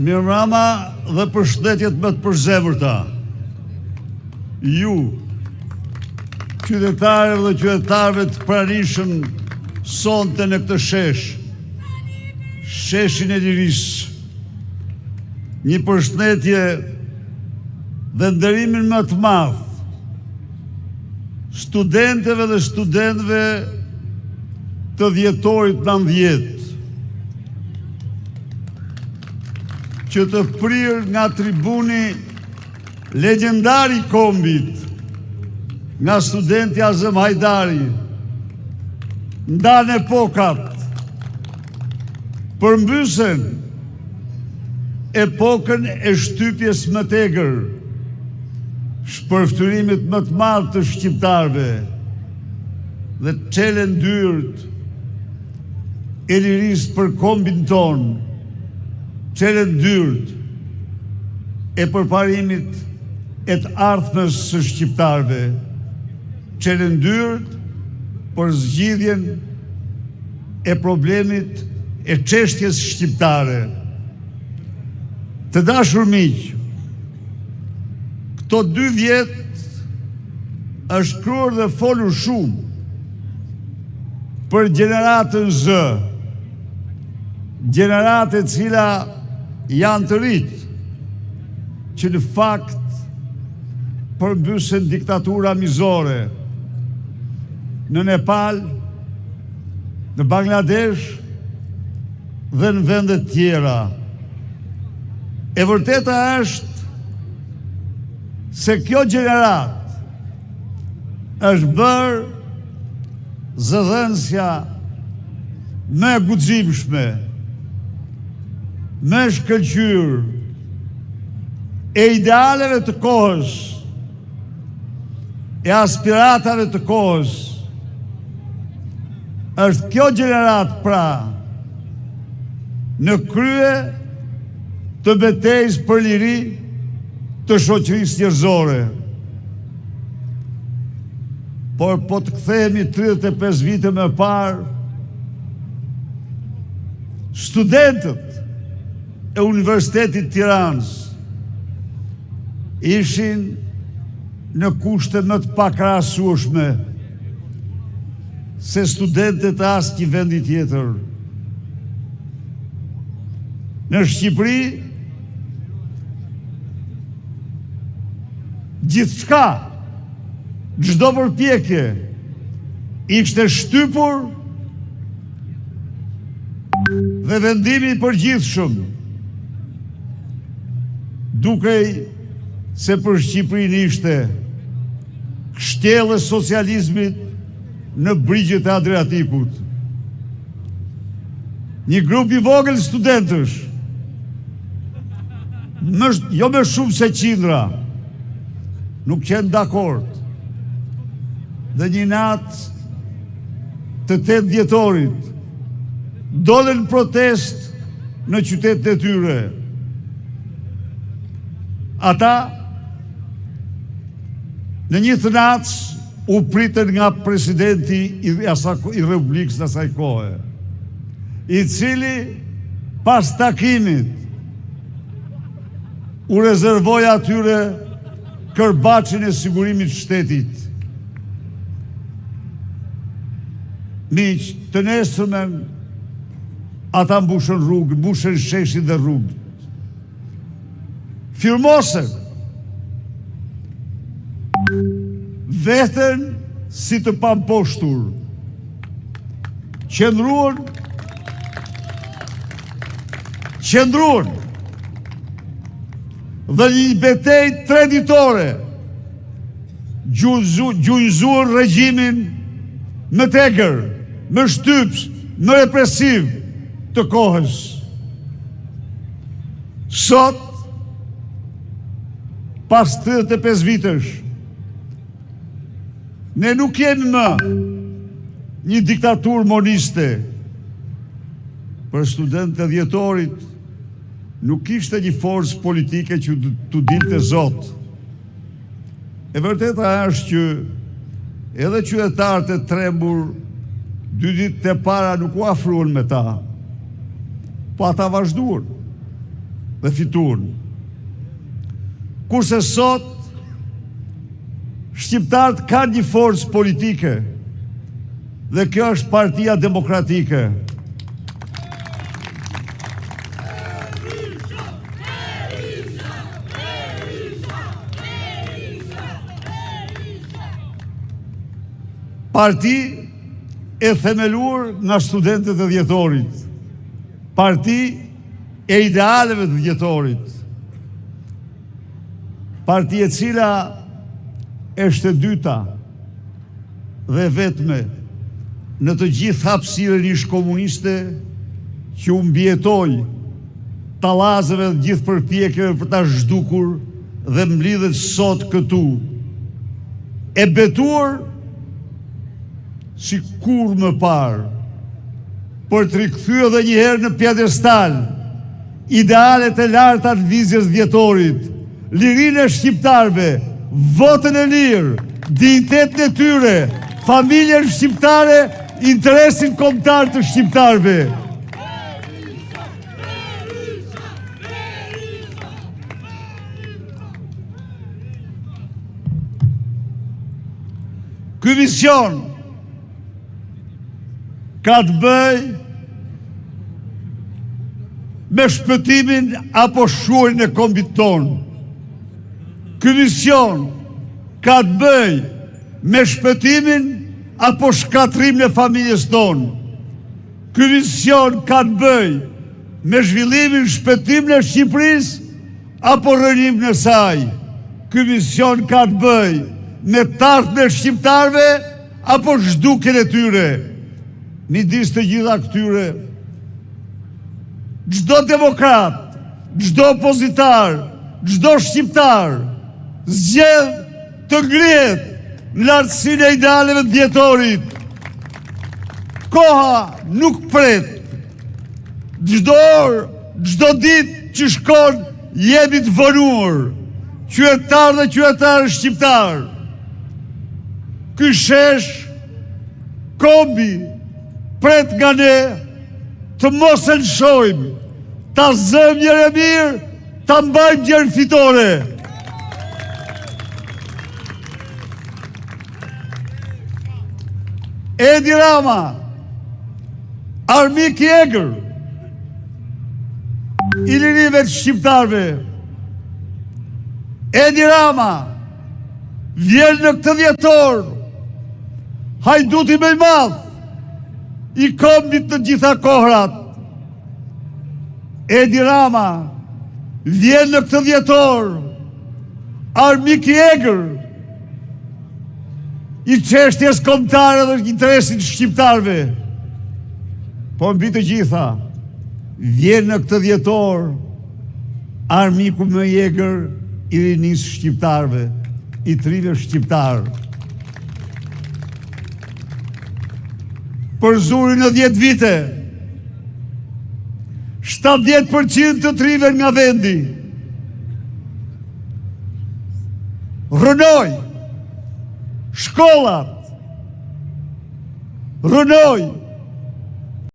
Mirëmbrëma dhe përshëndetjet më të përzemërta. Ju, qytetarëve dhe qytetarëve të pranishëm sonte në këtë sheshin e lirisë. Një përshëndetje dhe nderimin më të madh studentëve dhe studentëve të dhjetorit 90, që të prirë nga tribuni legjendari i kombit, nga studenti Azem Hajdari, ndanë epokat, përmbysen epokën e shtypjes më tegër, shpërftyrimit më të madh të shqiptarëve dhe çelën dyrt e lirisë për kombin ton, çelën dyrt e përparimit e të ardhmës së shqiptarëve, çelën dyrt për zgjidhjen e problemit e çështjes shqiptare. Të dashur miq, këto 2 vjet është shkruar dhe folur shumë për gjeneratën Z, gjeneratë e cila janë të rritë, që në fakt përmbysen diktatura mizore në Nepal, në Bangladesh dhe në vendet tjera. E vërteta është se kjo gjenerat është bërë zëdhënsja më e guximshme, më shkëlqyer e idealeve të kohës, e aspiratave të kohës. Është kjo gjenerat pra në krye të betejës për liri të shoqërisë njerëzore. Por po të kthehemi 35 vite më parë, studentët e Universitetit Tiranës ishin në kushte më të pakrahasueshme se studentët e asnjë vendi tjetër. Në Shqipëri, gjithçka, çdo përpjekje ishte shtypur dhe vendimi i përgjithshëm, dukej se për Shqipërinë ishte kështjellë e socializmit në brigjet e Adriatikut. Një grup i vogël studentësh, jo më shumë se qindra, nuk qenë dakord. Dhe një natë të 8 dhjetorit dolën protest në qytetet e tyre. Ata në një të natës u pritën nga presidenti i Republikës në asaj kohe, i cili pas takimit u rezervoi atyre kërbaçin e sigurimit shtetit. Miq, të nesërmen ata mbushën rrugë, mbushën sheshin dhe rrugë. Firmosen veten si të pamposhtur, qëndruan dhe një betejë 3 ditore gjunjëzuan regjimin më tegër, më shtyps, më represiv të kohës. Sot, pas 35 vitesh, ne nuk jemi më një diktaturë moniste. Për studentët e dhjetorit nuk ishte një forcë politike që t'u dilte zot. E vërteta është që edhe qytetarët e trembur 2 ditë e para nuk u afruan me ta, po ata vazhduan. dhe fituan. Kurse sot, shqiptarët kanë një forcë politike, dhe kjo është Partia Demokratike. Parti e themeluar nga studentët e dhjetorit. Parti e idealeve të dhjetorit. Parti e cila është e dyta dhe vetme në të gjithë hapësirën ish komuniste që u mbjetoi tallazeve dhe gjithë përpjekjeve për ta zhdukur dhe mblidhet sot këtu. E betuar si kur më parë, për të rikthyer edhe një herë në pjedestal idealet e larta të lëvizjes dhjetorit, lirinë e shqiptarëve, votën e lirë, dinjitetin e tyre, familjen shqiptare, interesin kombëtar të shqiptarëve. Ky mision ka të bëj me shpëtimin apo shuarin e kombit tonë. Ky mision ka të bëj me shpëtimin apo shkatrimin e familjes tonë. Ky mision ka të bëj me zhvillimin, shpëtimin e Shqipërisë apo rënimin e saj. Ky mision ka të bëj me tartën e shqiptarëve apo zhdukjen e tyre. Midis të gjitha këtyre, çdo demokrat, çdo opozitar, çdo shqiptar zgjedh të ngrihet në lartësinë e idealeve të dhjetorit. Koha nuk pret. Çdo orë, çdo ditë që shkon, jemi të vënuar, qytetar dhe qytetarë shqiptar. Ky shesh, kombi, pret nga ne të mos e lëshojmë, ta zëm njëre mirë, ta mbajmë gjërë fitore. Edi Rama, armik i egër, i lirive të shqiptarve. Edi Rama, vjen në këtë dhjetor, hajduti më i madh, i kombit të gjitha kohrat. Edi Rama vjen në këtë dhjetor, armik i egër, i çështjes kombëtare dhe interesit shqiptarëve. Po mbi të gjitha, vjen në këtë dhjetor, armiku më i egër i rinisë shqiptarëve, i trive shqiptarë. Për zurin në 10 vite, 70% të trive nga vendi. Rënoj shkollat, rënoj